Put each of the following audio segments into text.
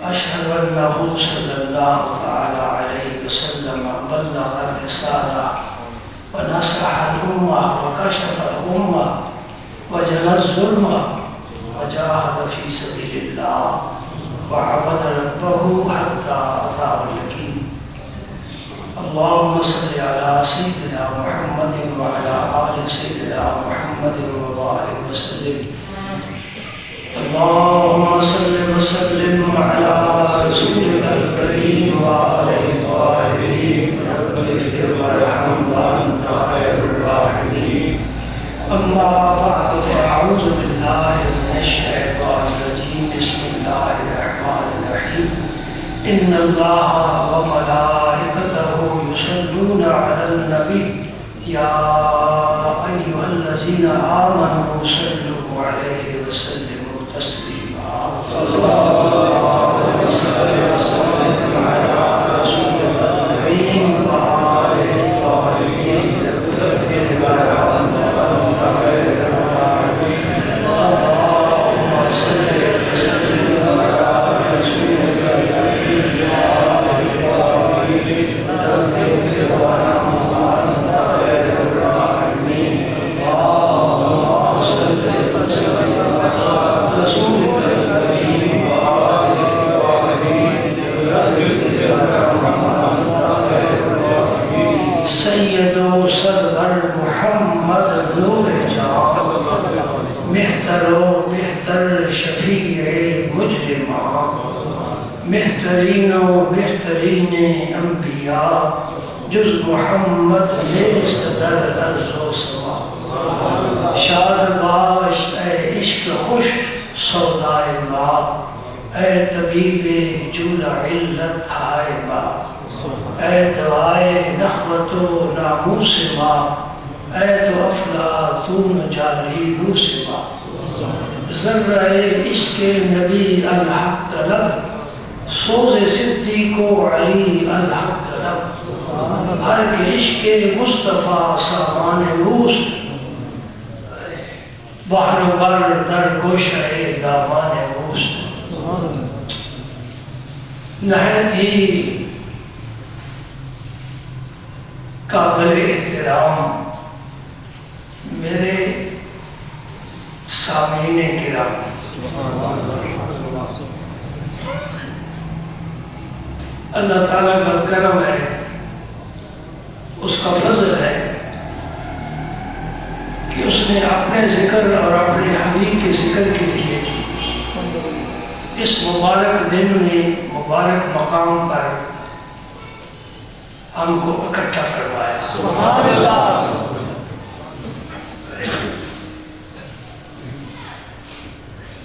أشهد أنه صلى الله تعالى عليه وسلم بلغ الرسالة ونصح الأمة وكشف الأمة وجلى الظلمة وجاهد في سبيل الله وعبد ربه حتى أتاه اليقين. اللهم صل على سيدنا محمد وعلى آل سيدنا محمد وبارك وسلم. اللهم صل وسلم على رسولك الكريم وآله الطاهرين رب اغفر وارحم وأنت خير الراحمين. أما بعد فأعوذ بالله من الشيطان الرجيم. بسم الله الرحمن الرحيم. إن الله وملائكته يصلون على النبي يا أيها الذين آمنوا صلوا عليه وسلموا تسليما. اللهم صل وسلم على رسولك الكريم وآله الطاهرين رب اغفر وارحم وأنت خير الراحمين. اللهم صل وسلم على رسولك الكريم وآله الطاهرين رب اغفر وارحم وأنت خير الراحمين. اللهم صل وسلم على رسولك الكريم وآله الطاهرين رب اغفر وارحم وأنت خير الراحمين. سید و سرور محمد نور جان مہتر و بہتر شفیع مجرمان بہترین و بہترین انبیاء جز محمد نیست در ارض و سما. شاد باش اے عشق خوش سودائے ماں اے طبیب جولا علت ہائے ماں اے دوائے نخوت و ناموس ماں اے تو افلاطون جالینوس ماں. ذرہ عشق نبی از حق طلب سوز صدیق و علی از حق طلب. ہر کے عشق مصطفیٰ سامان روس بحر و بر در گوشہ دامان روس. نہایت ہی قابل احترام میرے سامعین کرام، اللہ تعالیٰ کا کرم ہے، اس کا فضل ہے کہ اس نے اپنے ذکر اور اپنے حبیب کے ذکر کے لیے اس مبارک دن میں مبارک مقام پر ہم کو اکٹھا فرمایا. سبحان اللہ.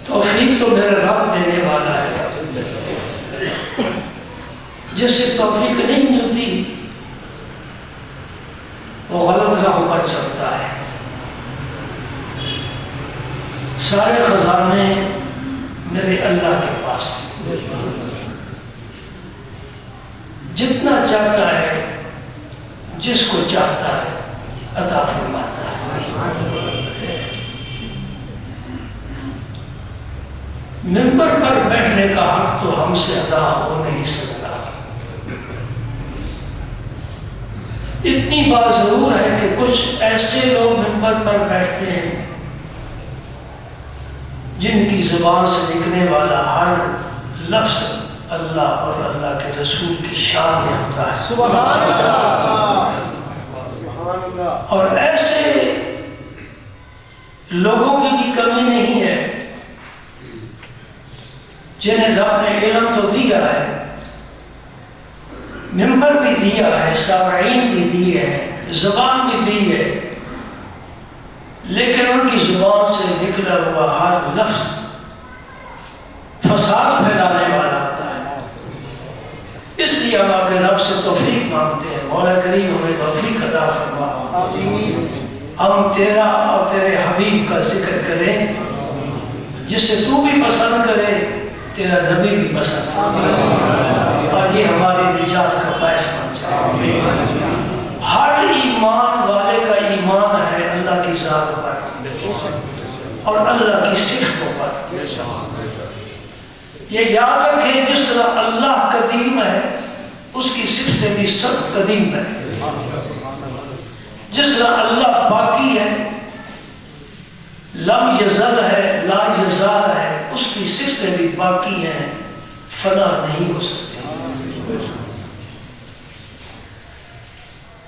توفیق تو میرا رب دینے والا ہے. جس سے توفیق نہیں ملتی وہ غلط راہوں پر چلتا ہے. سارے خزانے میرے اللہ کے پاس ہیں. جتنا چاہتا ہے جس کو چاہتا ہے عطا فرماتا ہے. منبر پر بیٹھنے کا حق تو ہم سے ادا ہو نہیں سکتا. اتنی بات ضرور ہے کہ کچھ ایسے لوگ منبر پر بیٹھتے ہیں جن کی زبان سے نکلنے والا ہر لفظ اللہ اور اللہ کے رسول کی شان میں ہوتا ہے. سبحان اللہ. اور ایسے لوگوں کی بھی کمی نہیں ہے جنہیں رب نے علم تو دیا ہے، منبر بھی دیا ہے، سامعین بھی دی ہے، زبان بھی دی ہے، لیکن ان کی زبان سے نکلا ہوا ہر لفظ فساد پھیلانے والا ہوتا ہے. اس لیے ہم اپنے رب سے توفیق مانگتے ہیں. مولا کریم ہمیں توفیق عطا فرما. ہم تیرا اور تیرے حبیب کا ذکر کریں جسے تو بھی پسند کرے، تیرا نبی بھی پسند کرے، اور یہ ہماری نجات کا باعث بن جائے. ہر ایمان والے کا ایمان ہے اللہ کی ذات پر اور اللہ کی صفتوں پر. یہ یاد رکھیں جس طرح اللہ قدیم ہے اس کی صفتیں بھی سب قدیم ہے. جس طرح اللہ باقی ہے، لم یزل ہے، لا یزال ہے، اس کی صفتیں بھی باقی ہیں، فنا نہیں ہو سکتی.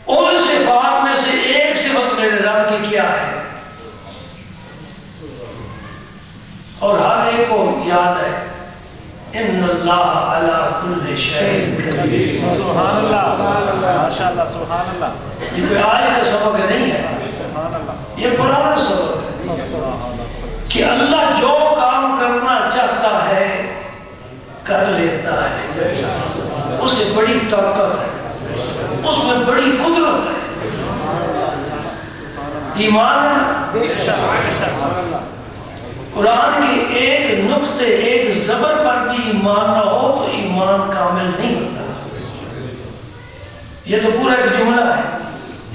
ان صفات میں سے ایک صفت میرے رب کی کیا ہے اور ہر ایک کو یاد ہے، ان اللہ علی کل شیء قدیر. سبحان اللہ، ماشاءاللہ، سبحان اللہ. یہ کوئی آج کا سبق نہیں ہے، سبحان اللہ. یہ پرانا سبق ہے کہ اللہ جو کام کرنا چاہتا ہے کر لیتا ہے. اس سے بڑی طاقت ہے، اس میں بڑی قدرت ہے. ایمان ہے. قرآن کے ایک نقطے، ایک زبر پر بھی ایمان نہ ہو تو ایمان کامل نہیں ہوتا. یہ تو پورا ایک جملہ ہے،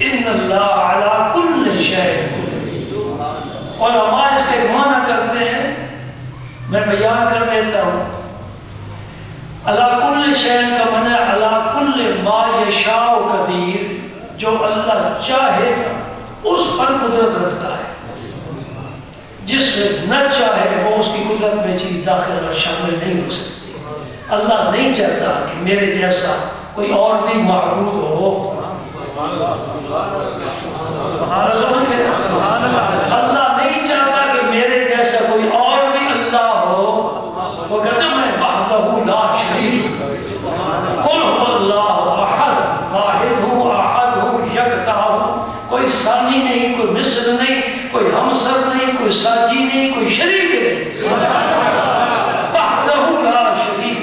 ان اللہ علی کل شیء قدیر. علماء اس کے معنی کرتے ہیں، میں بیان کر دیتا ہوں. علی کل شیء کا معنی علی کل ما یشاء قدیر، جو اللہ چاہے اس پر قدرت رکھتا ہے. جس سے نہ چاہے وہ اس کی قدرت میں چیز داخل اور شامل نہیں ہو سکتی. اللہ نہیں چاہتا کہ میرے جیسا کوئی اور بھی معبود ہو. اللہ نہیں چاہتا کہ میرے جیسا کوئی اور بھی اللہ ہو. وہ کہتا میں وحدہ لا شریک قل هو اللہ احد واحد ہوں، احد ہوں، یکتا ہوں. کوئی ثانی نہیں، کوئی مثل نہیں، کوئی ہمسر نہیں، کوئی ساجی نہیں، کوئی شریک نہیں. وحدہ لا شریک.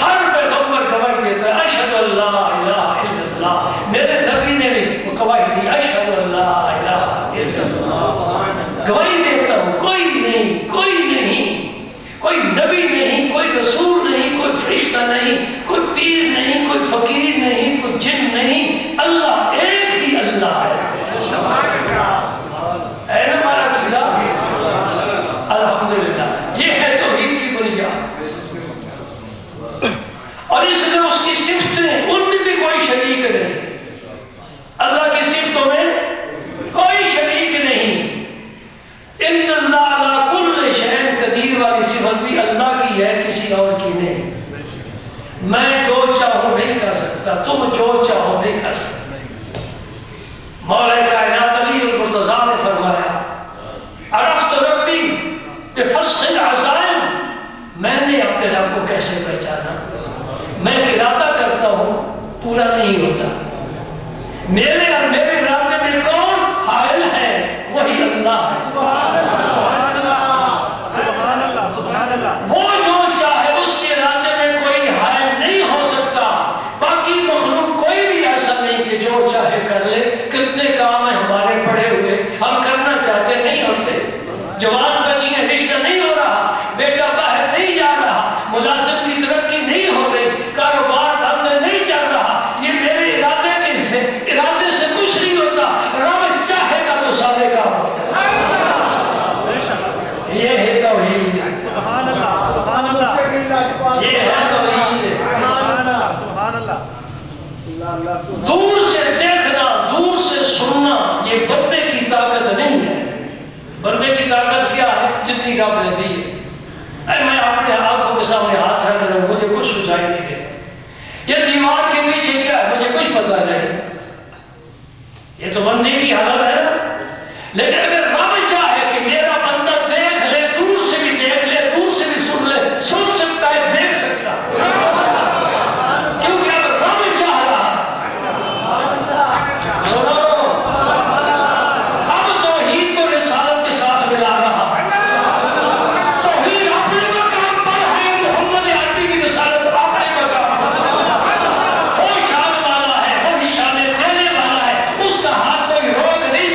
ہر پیغمبر گواہی دیتا ہے اشہد ان لا الہ الا اللہ. میرے نبی نے بھی گواہی دی اشہد ان لا الہ الا اللہ. گواہی دیتا ہوں کوئی نہیں، کوئی نہیں، کوئی نبی نہیں، کوئی رسول نہیں، کوئی فرشتہ نہیں، کوئی پیر نہیں، کوئی فقیر نہیں، کوئی جن نہیں، اللہ ایک ہی اللہ ہے. اے نا ہمارا قیدہ الحمدللہ. یہ ہے توحید کی بنیاد. اور اس لیے اس کی صفتیں ان میں بھی کوئی شریک نہیں. اللہ کی صفتوں میں کوئی شریک نہیں. ان اللہ علی کل شیء قدیر والی صفت بھی اللہ کی ہے، کسی اور کی نہیں. میں جو چاہوں نہیں کر سکتا، تم جو چاہو نہیں کر سکتے. مولا کائنات علی المرتضیٰ نے فرمایا عرفت ربی بفسخ العزائم. میں نے اپنے رب کو کیسے پہچانا؟ میں ارادہ کرتا ہوں پورا نہیں ہوتا. میرے اور میرے ارادے میں کون حائل ہے؟ وہی اللہ ہے. سبحان اللہ، سبحان اللہ. وہ جو چاہے اس کے ارادے میں کوئی حائل نہیں ہو سکتا. باقی مخلوق کوئی بھی ایسا نہیں کہ جو چاہے کر لے. کتنے کام ہیں ہمارے پڑے ہوئے، ہم کرنا چاہتے نہیں ہوتے. جوان بچی ہیں، رشتہ نہیں ہو رہا، بیٹا باہر نہیں جا رہا، ملازم کی ترقی نہیں ہو رہی، کاروبار بند نہیں چل رہا. یہ میرے ارادے سے کچھ نہیں ہوتا. رب چاہے گا تو سارے کام ہوتے. یہ ہے توحید. سبحان اللہ، سبحان اللہ. یہ ہے توحید. سبحان اللہ، سبحان اللہ. دور سے دیکھنا، دور سے سننا یہ بندے کی طاقت نہیں ہے. بندے کی طاقت کیا ہے؟ جتنی رب نے دی ہے. اے میں اپنے آنکھوں کے سامنے ہاتھ رکھ رہا ہوں، مجھے کچھ سجائی نہیں دیتا. یہ دیوار کے پیچھے کیا ہے مجھے کچھ پتہ نہیں. یہ تو بندے کی حالت ہے. لیکن اگر رب چاہے کہ میرا بندہ دیکھ لے، دور سے بھی دیکھ لے، دور سے بھی سن لے، سن سکتا ہے، دیکھ سکتا ہے. کیونکہ اب رب چاہ رہا سنو، اب توحید کو رسالت کے ساتھ ملا رہا ہے. توحید اپنے مقام پر ہے، محمد عربی کی رسالت اپنے مقام پر. وہ شان والا ہے، وہی شان دینے والا ہے. اس کا ہاتھ کوئی روک نہیں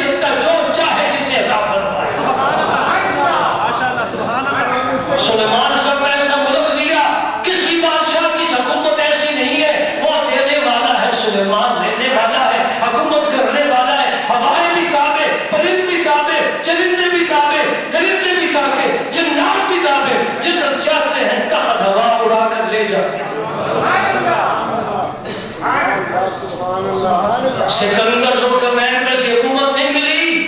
جاتے ہیں۔ سکندر ذوالقرنین میں سے حکومت نہیں ملی،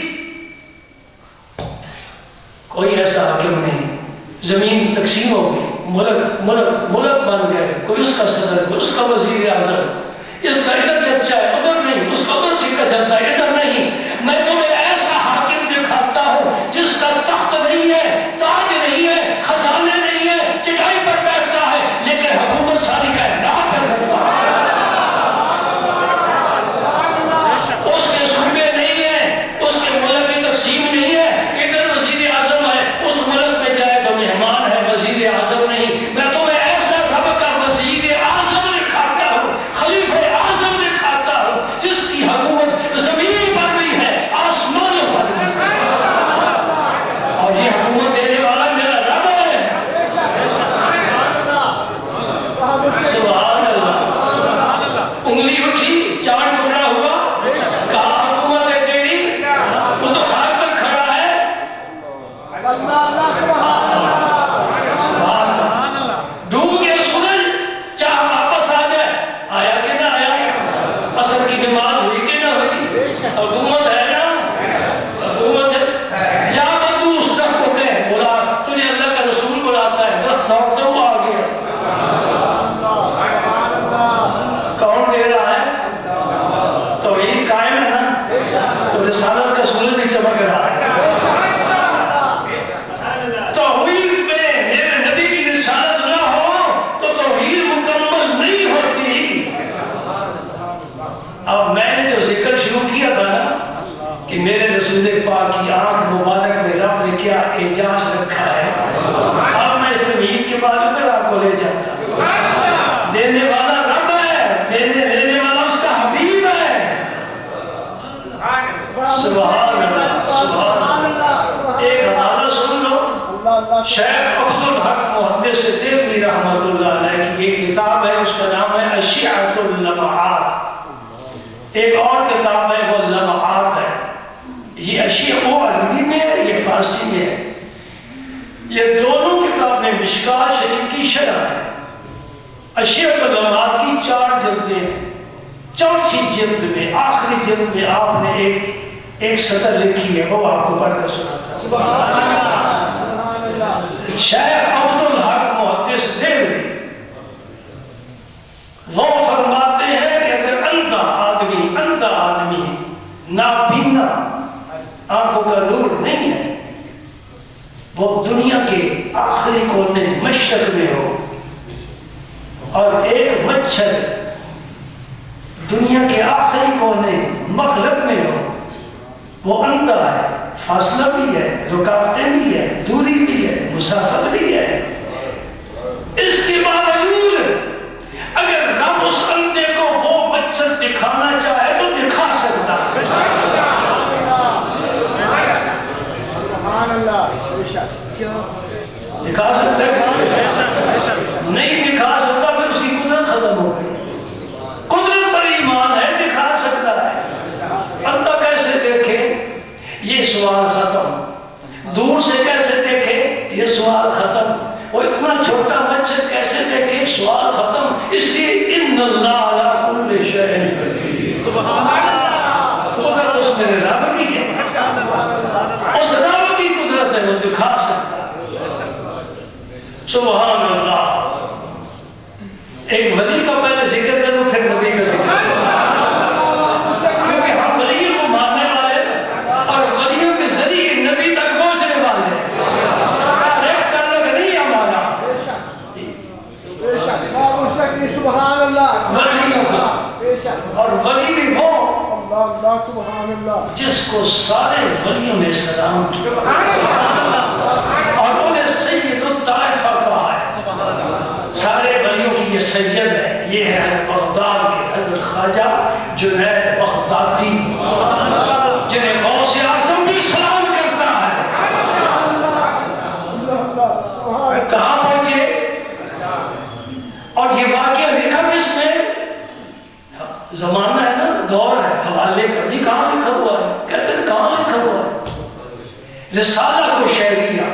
کوئی ایسا حاکم نہیں، زمین تقسیم ہو گئی، ملک بن گئے، کوئی اس کا صدر، کوئی اس کا وزیر اعظم، اس کا ادھر چرچا ہے ادھر نہیں، اس کا ادھر سکہ چلتا ہے ادھر نہیں۔ میں تمہیں ایسا حاکم دکھاتا ہوں جس کا تخت نہیں ہے، تاج نہیں ہے، خزانے نہیں ہے، چٹائی پر بیٹھتا ہے، لیکن حکومت ساری کائنات پر کرتا ہے۔ اس کے صوبے نہیں ہے، اس کے ملک کی تقسیم نہیں ہے، ادھر وزیر اعظم ہے، اس ملک میں جائے تو مہمان ہے، وزیر اعظم نہیں۔ میں تمہیں ایسا رب کا وزیر اعظم دکھاتا ہوں، خلیفہ اعظم دکھاتا ہوں، جس کی حکومت زمین پر بھی ہے، آسمانوں پر بھی ہے، اور یہ حکومت دینے والا میرا رب ہے۔ سبحان اللہ۔ انگلی اٹھی، چاند ٹکڑا ہوا، کہا حکومت ہے تیری، وہ تو خاک پر کھڑا ہے۔ ڈوب گیا سورج، چاہ واپس آ جائے، آیا کہ نہ آیا، عصر کی نماز ہوئی کہ نہ ہوئی، حکومت ہے نا، حکومت ہے۔ جا بدو اس درخت کو کہے، بولا تجھے اللہ کا رسول بلاتا ہے، درخت دوڑتا ہوا آ گیا۔ کون دے رہا ہے؟ توحید قائم ہے نا، تو رسالت کا سورج بھی چمک رہا ہے۔ توحید میں میرے نبی کی رسالت نہ ہو تو توحید مکمل نہیں ہوتی۔ اب میں نے جو ذکر شروع کیا تھا نا کہ میرے رسول پاک کی آنکھ مبارک میں رب نے کیا اعجاز رکھا ہے، اب میں اس توحید کے بعد ادھر آپ کو لے جاتا ہوں۔ دینے والا رب ہے، لینے والا اس کا حبیب ہے۔ سبحان اللہ، سبحان اللہ۔ ایک حوالہ سن لو، شیخ عبدالحق محدث دیوبندی رحمۃ اللہ علیہ کی ایک کتاب ہے، اس کا نام ہے اشعۃ اللمعات۔ ایک اور کتاب ہے وہ لمعات ہے۔ یہ اشیاء وہ عربی میں ہے، یہ فارسی میں ہے۔ یہ دونوں کتابیں مشکوٰۃ شریف کی شرح ہے۔ اشعۃ اللمعات کی 4 جلدیں ہیں۔ چوتھی جلد میں، آخری جلد میں آپ نے ایک سطر لکھی ہے، وہ آپ کو پڑھ کر سناتا ہوں۔ شیخ عبدالحق محدث دیوبندی وہ فرماتے ہیں کہ اگر اندھا آدمی نابینا، آنکھوں کا نور نہیں ہے، وہ دنیا کے آخری کونے مشرق میں ہو، اور ایک مچھر دنیا کے آخری کونے مغرب میں ہو، وہ اندھا ہے، فاصلہ بھی ہے، رکاوٹیں بھی ہے، دوری بھی ہے، مسافت بھی ہے۔ اس کے باوجود اگر رب اس اندھے کو وہ مچھر دکھانا چاہے تو دکھا سکتا ہے۔ دکھا سکتا ہے؟ نہیں دکھا سکتا، پھر اس کی قدرت ختم ہو گئی۔ قدرت پر ایمان ہے، دکھا سکتا ہے۔ اندھا کیسے دیکھے؟ یہ سوال ختم۔ دور سے کیسے دیکھے؟ یہ سوال ختم۔ وہ اتنا چھوٹا مچھر کیسے دیکھے؟ سوال ختم۔ اس لیے ان اللہ علی کل شیء قدیر۔ سبحان اللہ۔ قدرت اس میرے رب کی ہے، اس رب کی قدرت ہے، وہ دکھا سکتا ہے۔ سبحان اللہ۔ ایک ولی کا پہلے ذکر کروں پھر نبی کا ذکر کروں، کیونکہ ہم ولیوں کو ماننے والے اور ولیوں کے ذریعے نبی تک پہنچنے والے ہیں۔ ڈائریکٹ تعلق نہیں ہمارا سبحان اللہ، ولیوں کا، اور ولی بھی وہ سبحان اللہ جس کو سارے ولیوں نے سلام کیا اور انہیں سید الطائفہ کہا ہے۔ سارے ولیوں کی یہ سید ہے، یہ ہے حضرت بغداد کے حضرت خواجہ جنید بغدادی، جنہیں غوث اعظم بھی سلام کرتا ہے۔ کہاں پہنچے؟ اور یہ واقعہ لکھا کس نے؟ زمانہ ہے نا، دور ہے، حوالے کا جی کہاں لکھا ہوا ہے؟ کہتے ہیں کہاں لکھا ہوا ہے؟ رسالہ قشیریہ۔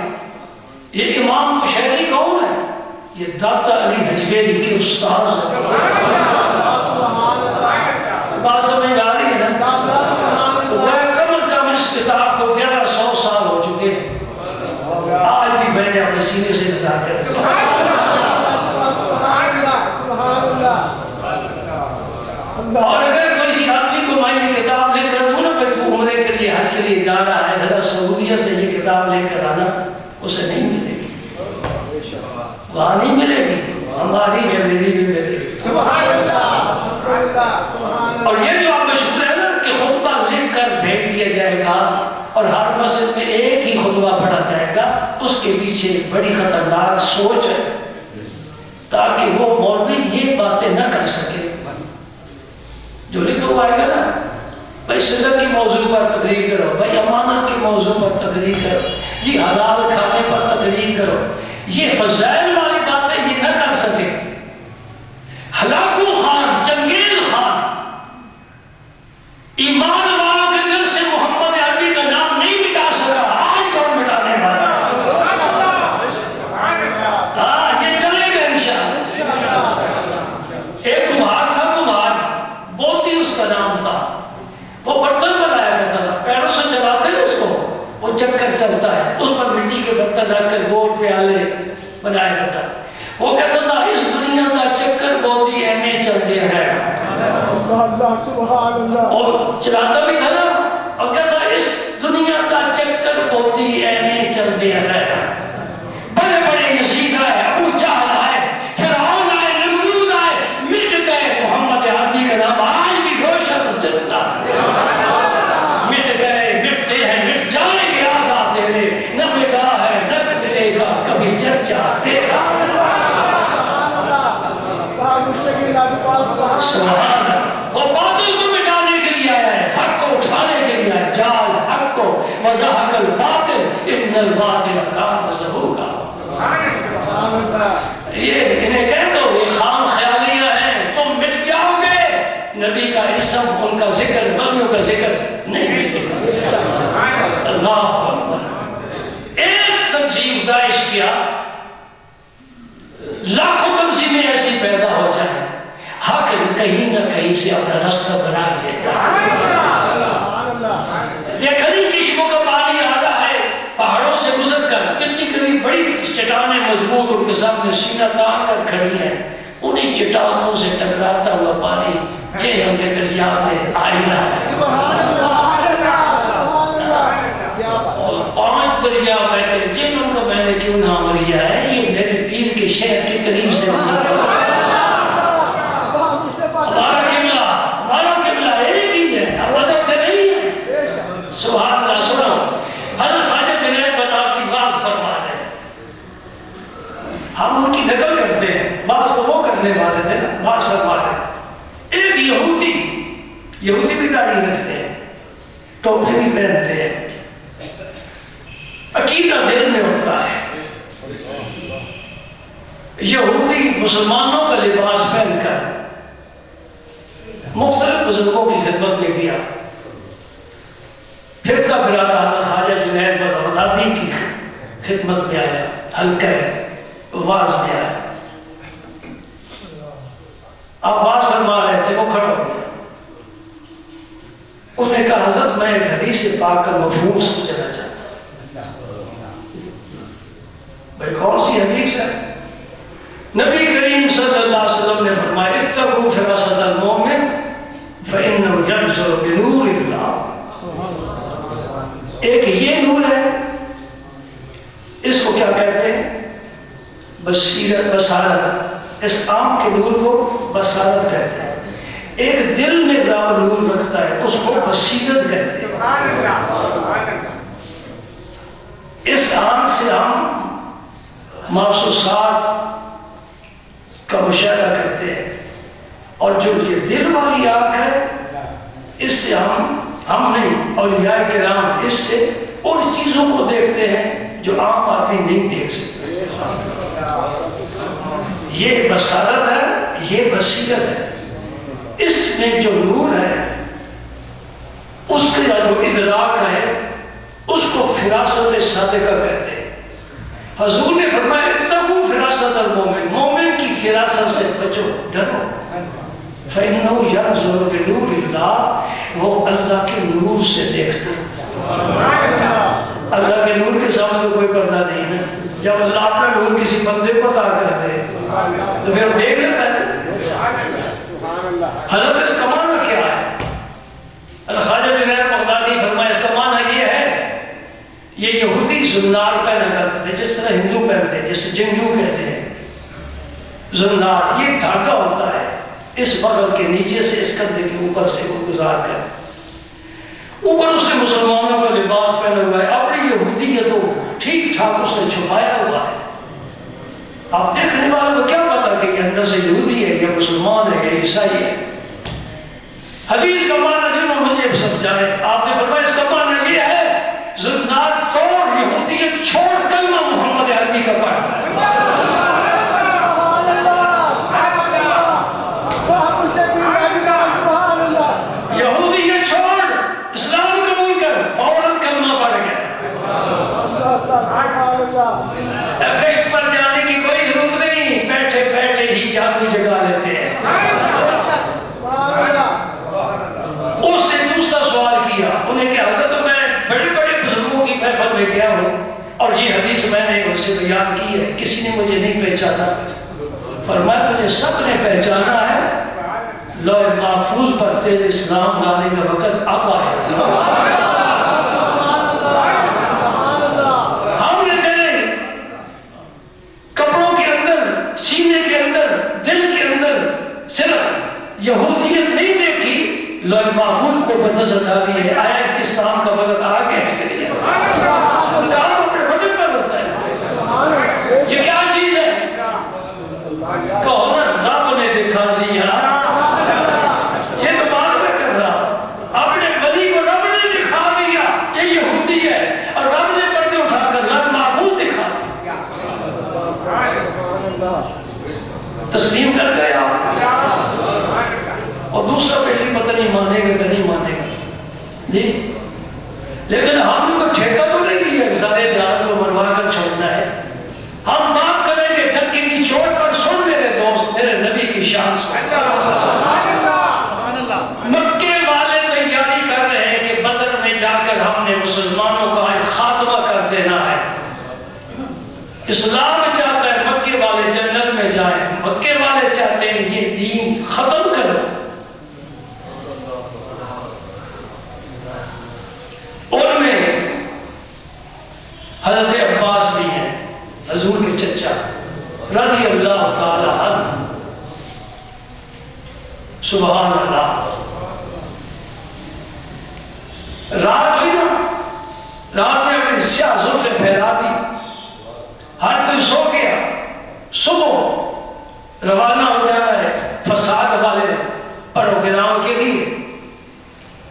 یہ امام قشیری کون ہے؟ یہ داتا علی حجویری کے استاد ہیں. بات سمجھ آ رہی ہے نا؟ تو میں کم از کم اس کتاب کو 1100 سال ہو چکے ہیں، آج بھی میں نے اپنے سینے سے نکال کر اور اگر کوئی سی آدمی کو میں یہ کتاب لے کر دوں نا بھائی تو عمرے کے لیے حج کے لیے جانا ہے ذرا سعودیہ سے یہ کتاب لے کر آنا، اسے نہیں ملے گی، وہاں نہیں ملے گی، ہماری لائبریری میں ملے گی. اور یہ جو آپ مشہور ہے نا کہ خطبہ لکھ کر بھیج دیا جائے گا اور ہر مسجد میں ایک ہی خطبہ پڑھا جائے گا، اس کے پیچھے ایک بڑی خطرناک سوچ ہے تاکہ وہ مولوی یہ باتیں نہ کر سکے جو لکھا ہوا آئے گا نا، بھائی صدق کی موضوع پر تقریر کرو، بھائی امانت کے موضوع پر تقریر کرو، جی حلال کھانے پر تقریر کرو، یہ فضائل والی باتیں یہ نہ کر سکے. ہلاکو خان، چنگیز خان، ایمان والوں کے دل سے محمد عربی کا نام نہیں مٹا سکا، آج کون مٹانے والا؟ ہاں یہ چلے گا انشاءاللہ. ایک کمہار تھا، کمہار بوتی اس کا نام تھا، وہ برتن بنایا کرتا تھا، پیروں سے چلاتے ہیں اس کو، وہ چکر چلتا ہے، اس پر مٹی کے برتن رکھ کر گول پیالے بنایا کرتا. وہ کہتا تھا اس دنیا کا چکر بوتی ایمیں چل دیا ہے، اور چلاتا بھی تھا نا، اور کہتا اس دنیا کا چکر بوتی ایمیں چل دیا ہے. بڑے بڑے یزید آئے، ابو جہل آئے، فرعون آئے، نمرود آئے، مٹ گئے، محمد عربی کا نام آج بھی روشن چلتا ہے. مٹ گئے، مٹتے ہیں، مٹ جائیں گے آگا تیرے، نہ مٹا ہے نہ مٹے گا کبھی چرچا تیرا. سبحان اللہ. وہ باطل کو مٹانے کے لیے آیا ہے، حق کو اٹھانے کے لیے آیا ہے. جال حق کو وزحق الباطل ان الباطل کان زہوقا. یہ انہیں کہہ دو یہ خام خیالیاں ہیں، تم مٹ جاؤ گے، نبی کا اسم ان کا ذکر ولیوں کا ذکر نہیں مٹے گا. اللہ اکبر. ایک تنظیم داعش کیا، لاکھوں تنظیمیں ایسی پیدا ہو جائیں، حق کہیں نہ کہیں سے اپنا راستہ بنا لیتا ہے. دیکھیں چشموں کا پانی آ رہا ہے پہاڑوں سے گزر کر، کتنی قریب بڑی چٹانیں مضبوط ان کے سامنے سینہ تان کر کھڑی ہیں، انہیں چٹانوں سے ٹکراتا ہوا پانی جہنم کے دریا میں آ رہا ہے. اور 5 دریا بہتے ہیں، جہنم کا میں نے کیوں نام لیا ہے، یہ میرے پیر کے شہر کے قریب سے گزرتا ہے. ہمارا قبلہ ایک ہی ہے، اب بدلتے نہیں ہے. سبحان اللہ. سنو حضرت خواجہ جنید بن عابدین واز فرما رہے ہیں، ہم ان کی نقل کرتے ہیں، بعض تو وہ کرنے والے تھے نا، بعض فرما رہے ہیں ایک یہودی بھی داڑھی رکھتے ہیں، ٹوپی بھی پہنتے ہیں، عقیدہ دل میں ہوتا ہے. یہودی مسلمانوں کا لباس پہن کر مختلف بزرگوں کی خدمت میں گیا، پھرتا پھراتا حضرت خواجہ جنید بغدادی کی خدمت میں آیا، حلقہ واز میں آیا. آپ باز فرما رہے تھے، وہ کھڑا ہو گیا. اس نے کہا حضرت میں ایک حدیث پاک کا مفہوم سمجھنا چاہتا ہوں. بھائی کون سی حدیث ہے؟ نبی کریم صلی اللہ علیہ وسلم نے فرمایا اتقوا فراست المؤمن فإنه ينظر بنور اللہ. ایک یہ نور ہے، اس کو کیا کہتے ہیں؟ بصیرت، بصارت. اس آنکھ کے نور کو بصارت کہتے ہیں. ایک دل میں نور رکھتا ہے، اس کو بصیرت کہتے ہیں. اس آنکھ سے ہم محسوسات کا مشاہدہ کرتے ہیں، اور جو یہ دل والی آنکھ ہے اس سے ہم نہیں، اولیاء کرام اس سے ان چیزوں کو دیکھتے ہیں جو عام آدمی نہیں دیکھ سکتے. یہ بصارت ہے، یہ بصیرت ہے. اس میں جو نور ہے، اس کا جو ادراک ہے، اس کو فراست صادقہ کہتے ہیں. حضور نے فرمایا اتقوا فراست المومن، مومن کی فراست سے بچو، ڈرو، فَإِنَّهُ يَنْظُرُ بِنُورِ اللَّهِ، وہ اللہ کے نور سے دیکھتا ہے۔ اللہ کے نور کے سامنے کوئی پردہ نہیں ہے۔ جب اللہ اپنا نور کسی بندے کو عطا کر دے تو پھر دیکھ لیتا ہے۔ حضرت اس کا معنی کیا ہے؟ الخواجہ جنید بغدادی فرمایا اس کا معنی یہ ہے، یہ یہودی زنار پہنا کرتے تھے جس طرح ہندو پہنتے ہیں، جسے جنجو کہتے ہیں۔ زنار یہ دھاگا ہوتا ہے، اس بغل کے نیچے سے اس کندھے کے اوپر سے وہ گزار کر اوپر اس نے مسلمانوں کا لباس پہنا ہوا ہے، اپنی یہودیت کو ٹھیک ٹھاک اس نے چھپایا ہوا ہے۔ آپ دیکھنے والوں کو کیا پتا کہ یہ اندر سے یہودی ہے یا مسلمان ہے یا عیسائی ہے؟ حدیث کا معنی جنہوں مجھے سمجھائے، آپ نے فرمایا اس کا معنی یہ ہے زنار توڑ، یہودیت چھوڑ، کلمہ محمد عربی کا پڑھ۔ یہودیت چھوڑ، اسلام قبول کر، فوراً کلمہ پڑھ گیا۔ گشت پر جانے کی کوئی ضرورت نہیں، بیٹھے بیٹھے ہی جادو جگا لیتے ہیں۔ اس سے دوسرا سوال کیا، انہیں کہا حضرت میں بڑے بڑے بزرگوں کی محفل میں گیا ہوں اور یہ حدیث میں نے ان سے بیان کی ہے، کسی نے مجھے نہیں پہچانا۔ فرمایا تجھے سب نے پہچانا ہے، لوح محفوظ پر تیرے اسلام لانے کا وقت اب آیا۔ ہم نے تیرے کپڑوں کے اندر، سینے کے اندر، دل کے اندر صرف یہودیت نہیں دیکھی، لوح محفوظ کو پر نظر ڈالی ہے۔ آیا اس اسلام کا وقت آ گیا ہے کہ نہیں؟ کام اپنے وقت پر ہوتا ہے۔ یہ کیا چیز ہے؟ کہو نا رب نے دکھا دیا، یہ تو بات میں کر رہا، اپنے ولی کو رب نے دکھا دیا یہ یہودی ہے، اور رب نے پردے اٹھا کر لوح محفوظ دکھا دیا۔ تسلیم کر گئے آپ، اور دوسرا پہلی پتہ نہیں مانے گا کہ نہیں مانے گا جی، لیکن ہم نے کوئی ٹھیکہ تو نہیں لیا سارے جہان کو مروا کر چھوڑنا ہے۔ ہم بات کریں گے دھکے کی چوٹ پر، سن میرے دوست، میرے نبی کی شان سن۔ مکے والے تیاری کر رہے ہیں کہ بدر میں جا کر ہم نے مسلمانوں کا ایک خاتمہ کر دینا ہے۔ اسلام چاہتا ہے مکے والے جنت میں جائیں، مکے والے چاہتے ہیں یہ دین ختم کرو۔ ان میں حضرت عباس بھی ہیں، حضور کے چچا رضی اللہ تعالی عنہ، سبحان اللہ۔ رات ہوئی نا، رات نے اپنی سیاہ زلفیں پھیلا دی، ہر کوئی سو گیا، صبح روانہ ہو جانا ہے فساد والے پروگرام کے لیے۔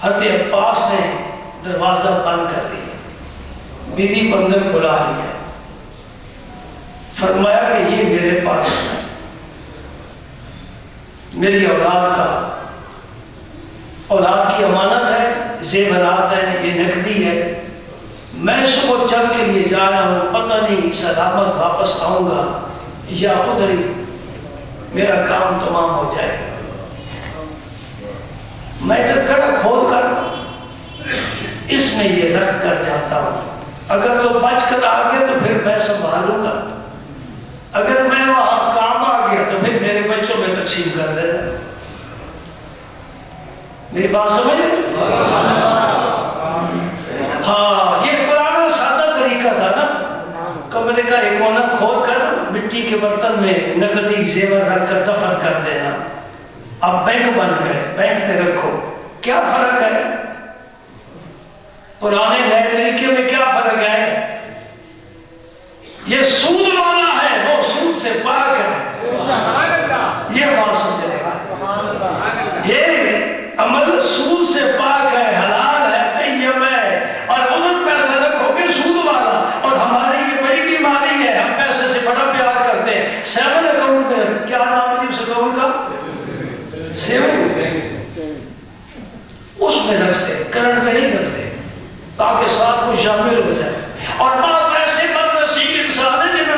حضرت عباس نے دروازہ بند کر لیا، بیوی کو اندر بلا لیا، فرمایا کہ یہ میرے پاس میری اولاد کی امانت ہے، زیورات ہیں، یہ نقدی ہے، میں صبح جنگ کے لیے جا رہا ہوں، پتہ نہیں سلامت واپس آؤں گا یا ادھر ہی میرا کام تمام ہو جائے گا۔ میں ادھر کڑا کھود کر اس میں یہ رکھ کر جاتا ہوں، اگر تو بچ کر آ گیا تو پھر میں سنبھالوں گا، اگر میں وہاں کام آ گیا تو پھر میرے بچوں میں تقسیم کر دینا۔ میری بات سمجھ؟ ہاں، یہ پرانا سادہ طریقہ تھا نا، کمرے کا ایک کونا کھود کر مٹی کے برتن میں نقدی زیور رکھ کر دفن کر دینا۔ اب بینک بن گئے، بینک میں رکھو۔ کیا فرق ہے پرانے نئے طریقے میں؟ کیا فرق ہے؟ یہ سود والا ہے، وہ سود سے پاک ہے، یہ بات سمجھے گا۔ یہ عمل سود سے پاک ہے، حلال ہے، طیب ہے، اور ادھر پیسہ رکھو گے سود والا۔ اور ہماری یہ بڑی بیماری ہے، ہم پیسے سے بڑا پیار کرتے ہیں۔ 7 اکاؤنٹ میں، کیا نام ہے اس اکاؤنٹ کا؟ 7، اس میں رکھتے، کرنٹ میں نہیں رکھتے، تاکہ ساتھ کو شامل ہو جائے۔ اور بات ایسے بد نصیب انسان ہے جن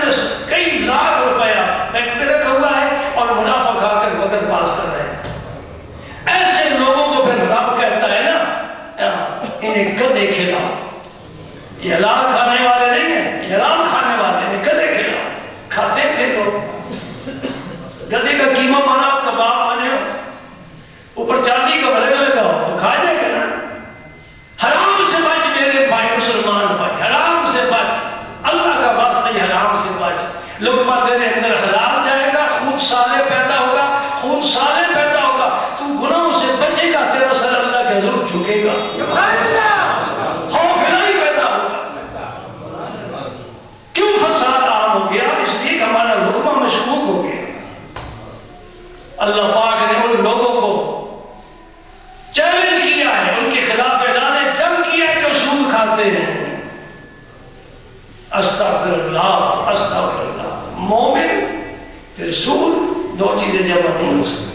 رسول دو چیزیں جمع نہیں ہو سکتی۔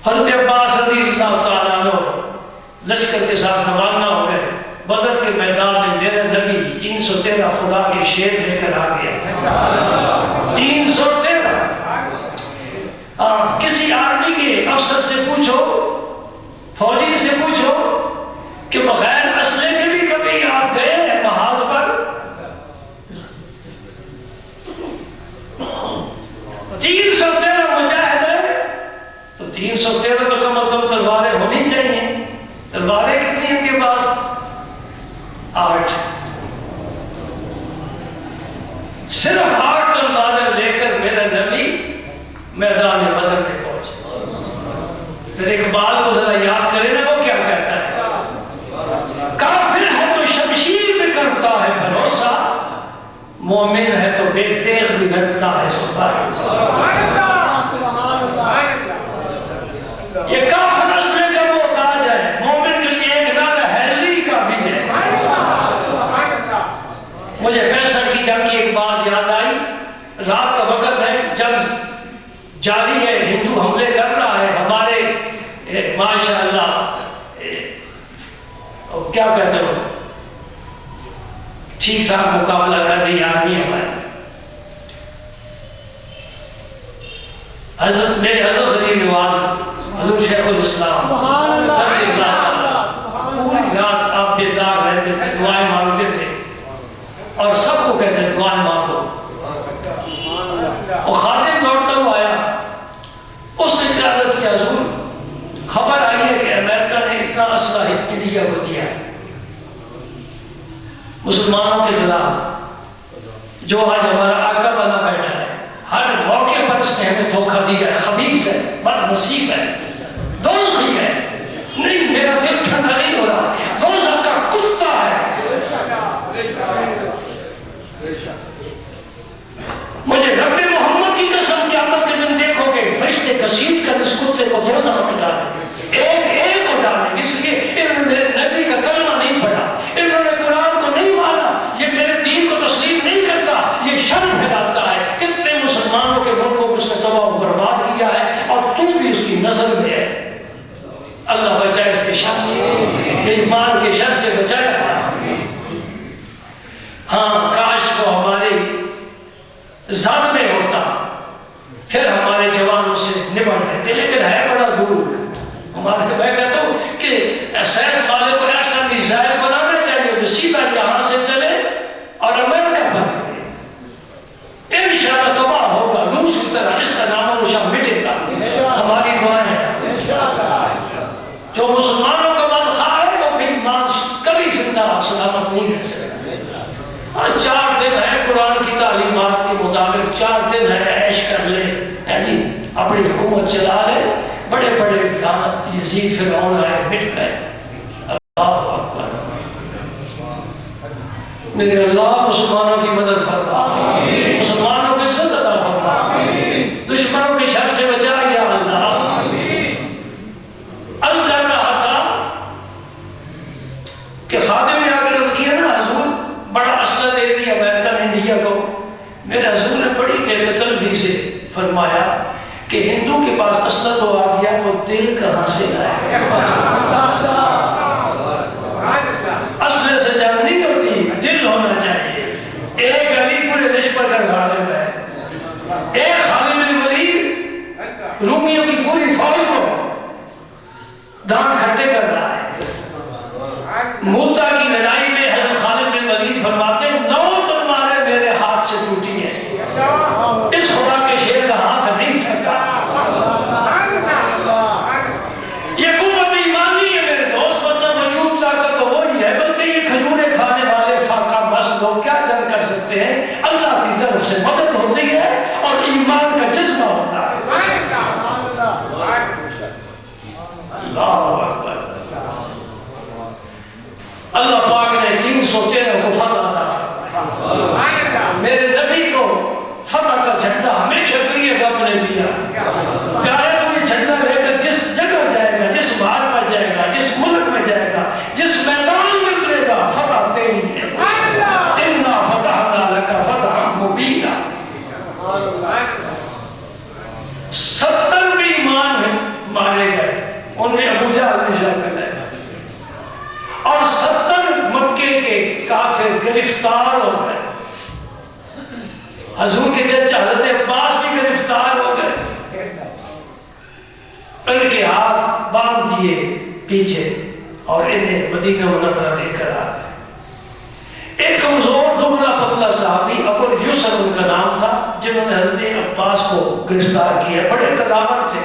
حضرت عباس رضی اللہ تعالیٰ عنہ لشکر کے ساتھ روانہ ہو گئے۔ بدر کے میدان میں میرا نبی 313 خدا کے شیر لے کر آ گیا۔ 313 کسی آرمی کے افسر سے پوچھو، فوجی سے پوچھو کہ بغیر اسلحے کے بھی کبھی آپ گئے ہیں محاذ پر؟ 313 مجاہد ہیں تو 313 تو کم از کم تلواریں ہونی چاہیے۔ تلواریں کتنی ہیں ان کے پاس؟ 8۔ صرف 8 تلواریں لے کر میرا نبی میدان بدر میں پہنچے۔ پھر اقبال کو ذرا یاد کرے نا، وہ کیا کہتا ہے؟ کافر ہے تو شمشیر میں کرتا ہے بھروسہ، مومن ہے تو بے تیغ بھی لڑتا ہے سپاہی۔ یہ کافر اسلحے کا محتاج ہے، مومن کے لیے ایک نعرہ حیدری کا بھی ہے۔ مجھے 65 کی جنگ کی ایک بات یاد آئی۔ رات کا وقت ہے، جنگ جاری ہے، ہندو حملے کر رہا ہے، ہمارے ماشاءاللہ کیا کہتے ہو ٹھیک ٹھاک مقابلہ کر رہی آرمی ہماری۔ حضرت میرے حضرت غریب نواز حضور شیخ الاسلام رضی اللہ عنہ پوری رات آپ بیدار رہتے تھے، دعائیں مانگتے تھے اور سب کو کہتے ہیں دعائیں مانگو۔ اور خادم دوڑتا ہوا آیا، اس نے کیا عرض کیا، حضور خبر آئی ہے کہ امریکہ نے اتنا اسلحہ انڈیا کو دیا ہے مسلمانوں کے خلاف، جو آج ہمارا آقا بنا بیٹھا ہے، ہر موقع پر اس نے ہمیں دھوکہ دیا ہے، خبیث ہے، بد نصیب ہے، دوزخی ہے۔ نہیں، میرا دل ٹھنڈا نہیں ہو رہا، دوزخ کا کتا ہے۔ مجھے رب محمد کی قسم قیامت کے دن دیکھو گے فرشتے گھسیٹ کر اس کتے کو دوزخ میں ڈالیں، ایک ایک کو ڈالیں، اس لیے انہوں نے نبی کا کلمہ نہیں پڑھا، انہوں نے قرآن کو نہیں مانا، یہ میرے دین کو تسلیم نہیں کرتا، یہ شر پھیلاتا ہے۔ کتنے مسلمانوں کے ملکوں کو اس نے تباہ و برباد کیا ہے، اور تو بھی اس کی نظر میں ہے۔ اللہ بچائے اس کے شر سے، ایمان کے شر سے بچائے۔ ہاں کاش کو ہماری زد میں ہوتا، پھر ہمارے جوان اس سے نمٹ لیتے، لیکن ہے بڑا دور۔ ہمارے میں کہتا ہوں کہ سائنس والے کو ایسا میزائل بنانا چاہیے جو سیدھا یہاں سے چلے اور امریکہ پر کرے، انشاءاللہ تباہ ہوگا روس کی طرح، اس کا نام و نشان مٹے گا۔ ہماری دعائیں ہیں، جو مسلمانوں کا من خواہ ہے وہ بھی ایمان کبھی زندہ سلامت نہیں رہ سکتا۔ 4 دن ہے قرآن کی تعلیمات کے مطابق، 4 دن ہے، عیش کر لے، جی اپنی حکومت چلا لے، بڑے بڑے یزید فرعون آئے مٹ گئے۔ اللہ اکبر، میرے اللہ مسلمانوں کی مدد فرما، مسلمانوں کی عزت عطا فرما، دشمنوں کے شر سے بچا یا اللہ۔ عرض کر رہا تھا کہ خادم نے آگر عرض کیا نا، حضور بڑا اسلحہ دے دیا امریکہ نے انڈیا کو۔ میرے حضور نے بڑی بے تکلفی سے فرمایا کہ ہندو کے پاس اسلحہ تو آ گیا، وہ دل کہاں سے لائے؟ اسلحے سے جنگ نہیں ہوتی، دل ہونا چاہیے۔ ایک علی پورے دشمن کا غالب ہے، ایک خالد بن ولید رومیوں کی پوری فوج کو دان کھٹے کر رہا ہے۔ موتا کی لڑائی میں حضرت خالد بن ولید فرماتے ہیں 9 تلواریں میرے ہاتھ سے ٹوٹی ہیں، اس خدا کے شیر کا ہاتھ نہیں تھکا۔ یہ قوت ایمانی ہے میرے دوست، ورنہ وجود طاقت تو وہی ہے، بلکہ یہ کھجوریں کھانے والے فاقہ بس لوگ کیا جنگ کر سکتے ہیں؟ اللہ کی طرف سے مدد ہوتی ہے اور ایمان کا جذبہ ہوتا ہے۔ اللہ اکبر، اللہ پاک نے 313 کو فتح عطا، میرے نبی کو فتح کا جھنڈا ہمیشہ کے رب نے دیا۔ پیارے تو یہ جھنڈا لے کر جس جگہ جائے گا، جس بار پر جائے گا، جس ملک میں جائے گا، جس میدان میں اترے گا، فتح تیری ہے۔ اِنَّا فَتَحْنَا لَكَ فَتْحًا مُبِينًا۔ 70 بھی ایمان مارے گئے، انہیں ابو جہل نے شامل ہے، اور 70 مکے کے کافر گرفتار ہو گئے۔ حضور کے چچا حضرت عباس بھی گرفتار ہو گئے، ان کے ہاتھ باندھ دیے پیچھے اور انہیں مدینہ منورہ لے کر آ گئے۔ ایک کمزور دبلا پتلا صحابی ابو یسر ان کا نام تھا، جنہوں نے حضرت عباس کو گرفتار کیا، بڑے قدامت تھے۔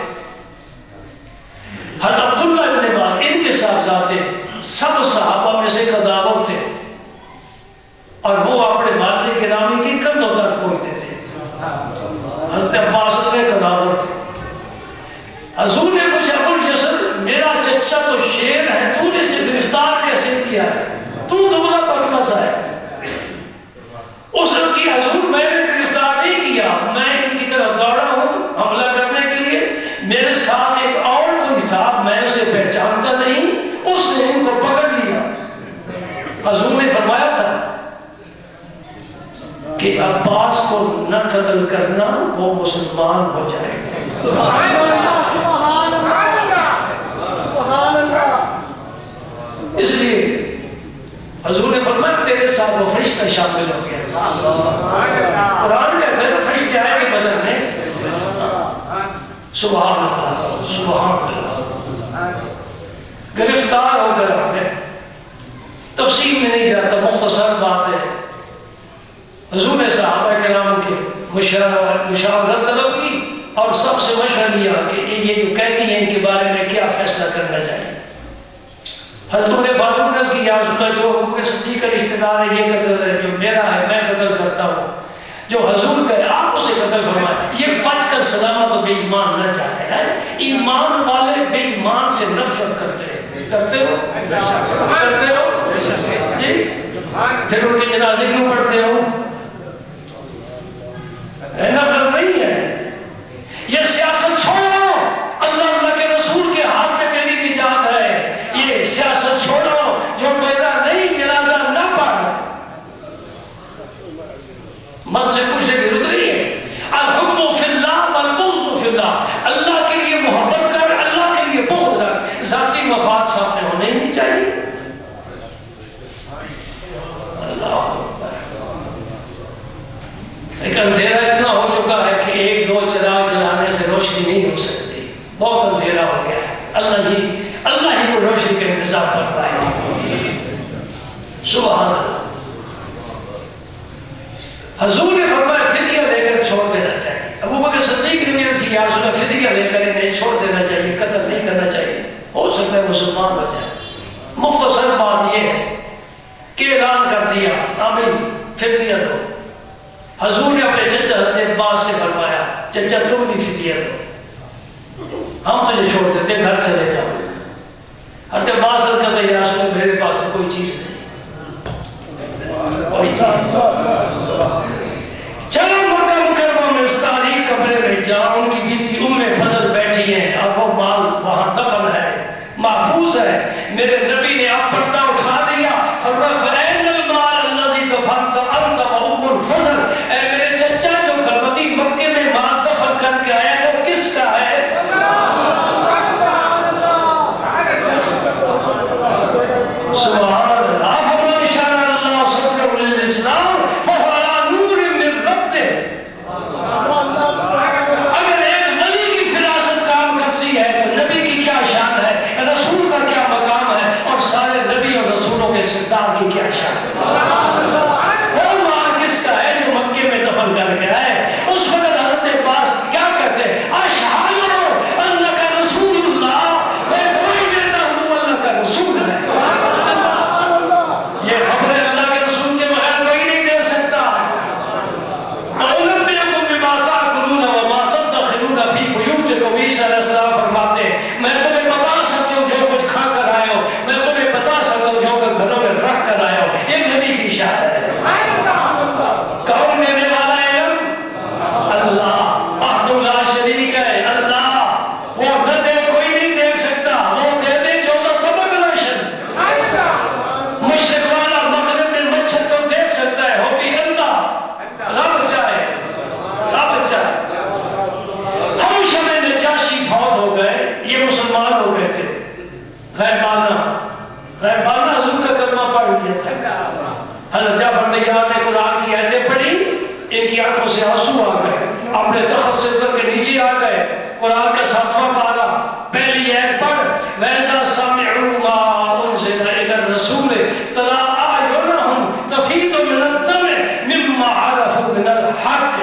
حضرت عبداللہ ابن عباس ان کے صاحبزادے سب صحابہ میں سے قدامت تھے، اور وہ اپنے والد گرامی کی کندھوں تک پہنچتے تھے۔ حضرت عباس اتنے قدامت تھے۔ حضور نے پوچھا ابو یسر میرا چچا تو شیر ہے، تو نے اسے گرفتار کیسے کیا ہے؟ تو دبلا پتلا سا ہے۔ اس نے کی حضور میں نے گرفتار نہیں کیا، میں ان کی طرف دوڑا ہوں حملہ کرنے کے لیے، میرے ساتھ ایک اور کوئی تھا، میں اسے پہچانتا نہیں، اس نے ان کو پکڑ لیا۔ حضور نے فرمایا تھا کہ عباس کو نہ قتل کرنا، وہ مسلمان ہو جائے گا۔ سبحان اللہ، سبحان اللہ، سبحان اللہ۔ اس لیے حضور نے فرمایا تیرے ساتھ وہ فرشتہ شامل ہو گیا۔ قرآن کہتا ہے فرشتے آئے گے بدر میں۔ سبحان اللہ، سبحان اللہ۔ گرفتار ہو کر آ گئے، تفصیل میں نہیں جاتا، مختصر بات ہے۔ حضور نے صحابہ کرام کے مشاورت طلب کی اور سب سے مشورہ لیا کہ یہ جو قیدی ہیں ان کے بارے میں کیا فیصلہ کرنا چاہیے۔ حضرت عمر فاروق نے کی یا رسول اللہ جو ابو بکر صدیق کا رشتہ دار ہے یہ قتل ہے، جو میرا ہے میں قتل کرتا ہوں، جو حضور کا ہے آپ اسے قتل فرمائیں۔ یہ بچ کر سلامت اور بے ایمان نہ چاہے ہیں۔ ایمان والے بے ایمان سے نفرت کرتے ہیں، کرتے ہو کرتے ہو جی، پھر ان کے جنازے کیوں پڑھتے ہو؟ نفرت نہیں ہے، یہ سیاست چھوڑو، اللہ کے رسول کے ہاتھ میں تیری نجات ہے۔ یہ سیاست چھوڑو، جو میرا نہیں جنازہ نہ پڑھ، مسئلے پوچھنے کی ضرورت نہیں ہے۔ الحب فی اللہ والبغض فی اللہ، اللہ کے لیے محبت کر، اللہ کے لیے بغض رکھ، ذاتی مفاد سامنے ہونے ہی نہیں چاہیے۔ ایک اندھیرا اتنا ہو چکا ہے کہ ایک دو چراغ جلانے سے روشنی نہیں ہو سکتی، بہت اندھیرا ہو گیا ہے۔ اللہ ہی کو روشنی کا انتظام فرمائے۔ سبحان اللہ۔ حضور نے فرمایا فدیہ لے کر چھوڑ دینا چاہیے۔ ابو بکر صدیق نے عرض کی یا رسول اللہ فدیہ لے کر انہیں چھوڑ دینا چاہیے، قتل نہیں کرنا چاہیے، ہو سکتا ہے مسلمان ہو جائے۔ مختصر بات یہ ہے کہ اعلان کر دیا آمین فدیہ دو۔ حضور نے اپنے چچا حضرت عباس سے فرمایا چچا تم بھی فدیہ دو، ہم تجھے چھوڑ دیتے ہیں، گھر چلے جاؤ۔ حضرت عباس کہتا ہے یا رسول اللہ میرے پاس تو کوئی چیز نہیں، کوئی چیز۔ چلو مکہ مکرمہ میں اس تاریخ کمرے میں جاؤ، ان کی بیوی ام فضل بیٹھی ہیں اور وہ مال وہاں دفن ہے، محفوظ ہے۔ میرے نبی نے آپ پردہ اٹھا دیا، فرمایا فَأَيْنَ الْمَالَ الَّذِي دَفَنْتَ أَنْتَ وَأُمُّ الْفَضْلِ، اے میرے چچا جو کربتی مکے میں مال دفن کر کے آیا وہ کس کا ہے؟ سبحان اللہ۔ فَمَنْ شَرَحَ اللَّهُ صَدْرَهُ لِلْإِسْلَامِ فَهُوَ عَلَىٰ نُورٍ مِّن رَّبِّهِ۔ اگر ایک ولی کی فراست کام کرتی ہے تو نبی کی کیا شان ہے، رسول کا کیا مقام ہے، اور اپنے تخت سے اتر کے نیچے آ گئے. قرآن کا 7واں پارہ پہلی آیت پڑھ. وَإِذَا سَمِعُوا مَا أُنزِلَ إِلَى الرَّسُولِ تَرَىٰ أَعْيُنَهُمْ تَفِيضُ مِنَ الدَّمْعِ مِمَّا عَرَفُوا مِنَ الْحَقِّ.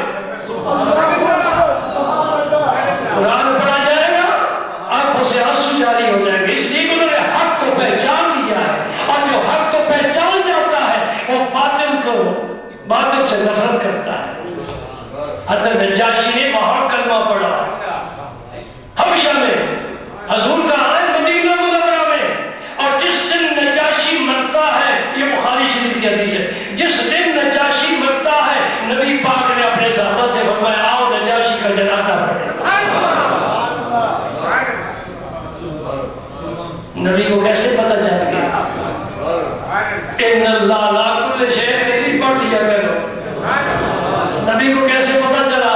قرآن پڑھا جائے گا آنکھوں سے آنسو جاری ہو جائیں گے، اس لیے کہ انہوں نے حق کو پہچان لیا ہے. اور جو حق کو پہچان جاتا ہے وہ باطل سے نفرت کرتا ہے. حضرت نجاشی نے وہاں کلمہ پڑھا حبشہ میں، حضور کا آئے مدینہ منورہ میں. اور جس دن نجاشی مرتا ہے، یہ بخاری شریف کی حدیث ہے، جس دن نجاشی مرتا ہے نبی پاک نے اپنے صحابہ سے فرمایا آؤ نجاشی کا جنازہ پڑھیں. نبی کو کیسے پتہ چل گیا؟ ان اللہ لا کل شیء قدیر پڑھ لیا کرو. نبی کو کیسے پتہ چلا؟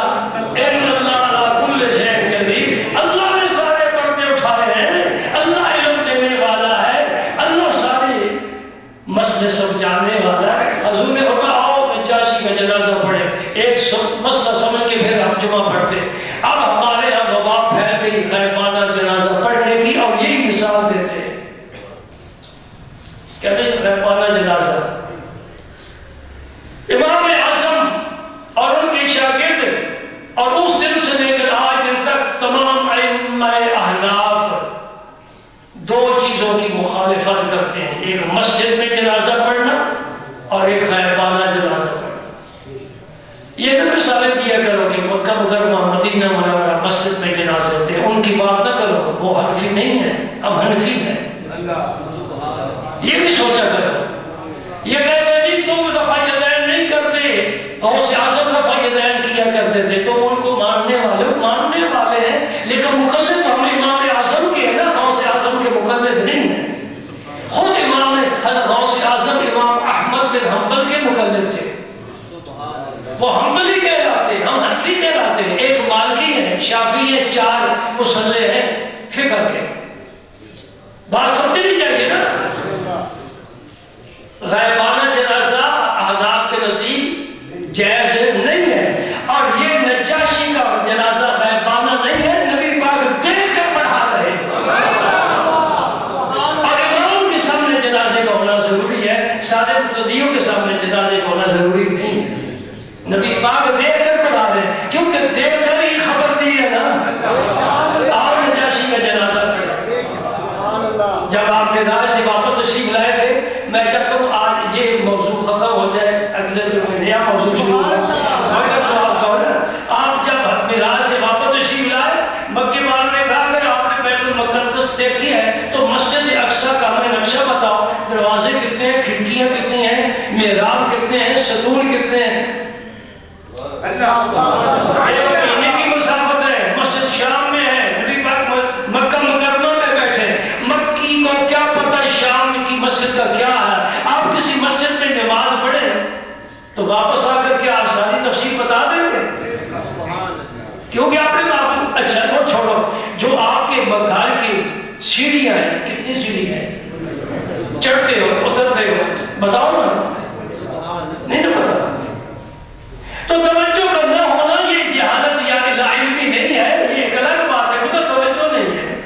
ان اللہ لا کل شیء قدیر. اللہ نے سارے پردے اٹھائے ہیں، اللہ علم دینے والا ہے، اللہ سارے مسئلے سب جاننے والا ہے. حضور نے فرمایا آؤ نجاشی کا جنازہ پڑھیں. ایک مسئلہ سمجھ کے پھر ہم جمعہ پڑھتے. اب ہمارے یہاں وبا پھیل گئی غائبانہ جنازہ پڑھنے کی، اور یہی مثال دیتے ہیں. کہتے ہیں غائبانہ جنازہ. امام اعظم اور ان کے شاگرد اور اس دن سے لے کر آج دن تک تمام ائمہ احناف دو چیزوں کی مخالفت کرتے ہیں، ایک مسجد میں جنازہ پڑھنا اور ایک غائبانہ جنازہ پڑھنا. یہ نہ مثالیں دیا کرو کہ مکہ مکرمہ مدینہ منورہ مسجد میں جنازے ہوتے ہیں، ان کی بات نہ کرو، وہ حنفی نہیں ہے، ہم حنفی ہیں. یہ بھی سوچا کرو. یہ کہتے ہیں جی تم رفع یدین نہیں کرتے، غوث اعظم رفع یدین کیا کرتے تھے، تم ان کو ماننے والے ہیں، لیکن مقلد ہم امام اعظم کے ہیں نا، غوث اعظم کے مقلد نہیں ہیں. خود امام حضرت غوث اعظم امام احمد بن حنبل کے مقلد تھے. وہ حنبلی کہلاتے ہیں، ہم حنفی کہلاتے ہیں. ایک مالکی ہے، شافعی ہے، 4 مصلح ہیں فقہ کے. بات سمجھنی چاہیے نا. غائبانہ جنازہ احناف کے نزدیک جائز نہیں ہے، اور یہ نجاشی کا جنازہ غائبانہ نہیں ہے، نبی پاک دیکھ کر پڑھا رہے ہیں. اور امام کے سامنے جنازے کا ہونا ضروری ہے، سارے مقتدیوں کے سامنے جنازے کا ہونا ضروری نہیں ہے. نبی پاک دیکھ کر پڑھا رہے ہیں، کیونکہ دیکھ کر ہی خبر دی ہے نا. آپ نجاشی کا جنازہ پڑھا. جب آپ معراج سے واپس تشریف لائے تھے، میں چاہتا ہوں آج یہ موضوع ختم ہو جائے، اگلے دن میں نیا موضوع شروع ہو جائے. آپ جب معراج سے واپس تشریف لائے، مکے والوں نے کہا کہ آپ نے بیت المقدس دیکھی ہے تو مسجد اقصیٰ کا ہمیں نقشہ بتاؤ، دروازے کتنے ہیں، کھڑکیاں کتنی ہیں، محراب کتنے ہیں، ستون کتنے ہیں. ایک مہینے کی مسافت ہے، مسجد شام میں ہے، نبی پاک مکہ مکرمہ میں بیٹھے. مکی کو کیا پتہ شام کی مسجد کا کیا ہے؟ آپ کسی مسجد میں نماز پڑھیں تو واپس آ کر کے آپ ساری تفصیل بتا دیں گے، کیونکہ آپ نے اچھا وہ چھوڑو، جو آپ کے گھر کی سیڑھیاں ہیں، کتنی سیڑھیاں ہیں، چڑھتے ہو اترتے ہو، بتاؤ نا. نہیں نا پتا. تو توجہ کا نہ ہونا یہ جہالت یعنی لا علمی نہیں ہے، یہ ایک الگ بات ہے، مگر توجہ نہیں ہے.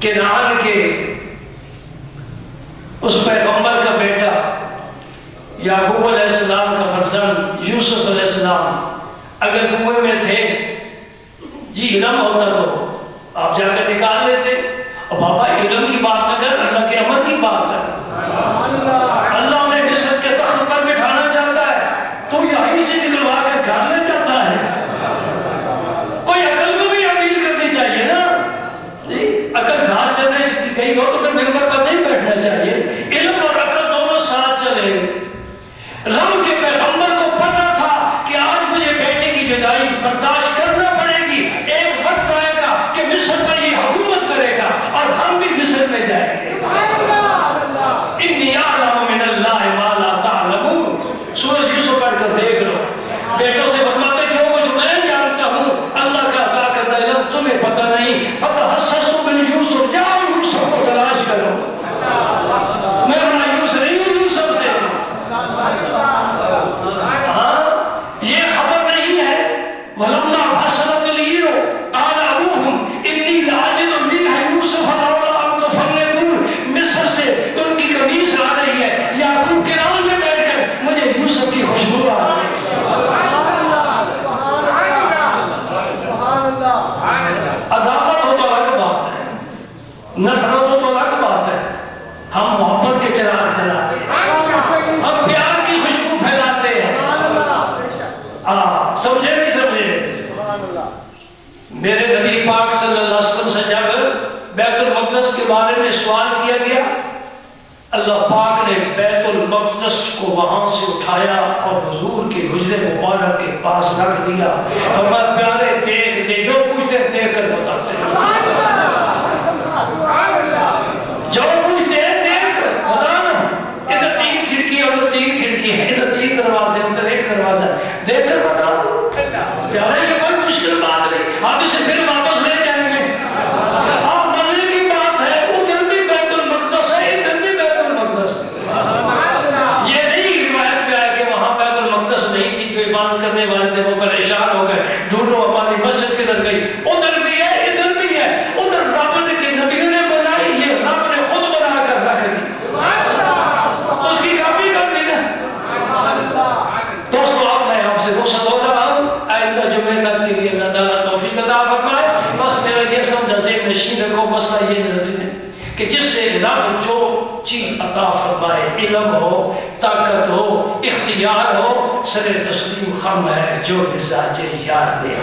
کنعان کے اس پیغمبر کا بیٹا یعقوب علیہ السلام کا فرزند یوسف علیہ السلام اگر کنویں میں تھے، جی علم ہوتا تو آپ جا کر نکال لیتے. اور بابا علم کی بات نہ کر، اللہ کے امر کی بات کر. اللہ نے مصر کے تخت پر بٹھانا چاہتا ہے، تو یہیں سے نکلوا کر گھر لے جاتا ہے. کوئی عقل کو بھی اپیل کرنی چاہیے نا. جی اگر گھاس چلنے سے گئی ہو تو پھر ممبر پر نہیں بیٹھنا چاہیے. علم اور عقل دونوں ساتھ چلے. رب کے پیغمبر کو پتہ تھا کہ آج مجھے بیٹے کی جدائی برداشت کرنا پڑے گی. ایک وقت آئے گا کہ مصر پر یہ حکومت کرے گا اور ہم بھی مصر میں جائیں گے. انی اعلم من اللہ ما لا تعلمون. سورہ یوسف پڑھ کر دیکھ لو. بیٹوں سے فرماتے جو کچھ میں جانتا ہوں اللہ کا عطا کردہ علم تمہیں پتہ نہیں. فتحسسوا من یوسف، جاؤ یوسف کو تلاش کرو. میں مایوس نہیں ہوں یوسف سے. ہاں میرے نبی پاک صلی اللہ علیہ وسلم سے جب بیت المقدس کے بارے میں سوال کیا گیا، اللہ پاک نے بیت المقدس کو وہاں سے اٹھایا اور حضور کے حجرے مبارک کے پاس رکھ دیا۔ فرمایا پیارے دیکھ دے، جو پوچھتے دیکھ کر بتاتے ہیں، جو پوچھتے ہیں دیکھ کر بتانا۔ ادھر 3 کھڑکی اور ادھر 3 کھڑکی ہے، ادھر 3 دروازے ادھر 1 دروازہ، دیکھ کر بتا دو۔ پیارے یہ کوئی مشکل بات نہیں، آپ اسے پھر واپس لے جائیں گے۔ آپ مزے کی بات ہے، ادھر بھی بیت المقدس ہے، ادھر بھی بیت المقدس ہے۔ یہ نہیں روایت میں آیا کہ وہاں بیت المقدس نہیں تھی، جو عبادت کرنے والے تھے وہ پریشان ہو گئے، ڈھونڈو ہماری مسجد کدھر گئی۔ ادھر بھی ہے ادھر بھی ہے، ادھر رب نے کے نبیوں نے بنائی، یہ رب نے خود بنا کر رکھ دی، اس کی کاپی کر دی نا۔ دوستو اب میں آپ سے رخصت ہو رہا ہوں، آئندہ جمعے تک کے لیے اللہ تعالیٰ توفیق عطا فرمائے۔ بس میرا یہ سمجھا ذہن نشین رکھو، مسئلہ یہ رکھتے کہ جس سے رب جو چیز عطا فرمائے، علم ہو، طاقت ہو، اختیار ہو، سر تسلیم خم ہے جو مزاج یار دے۔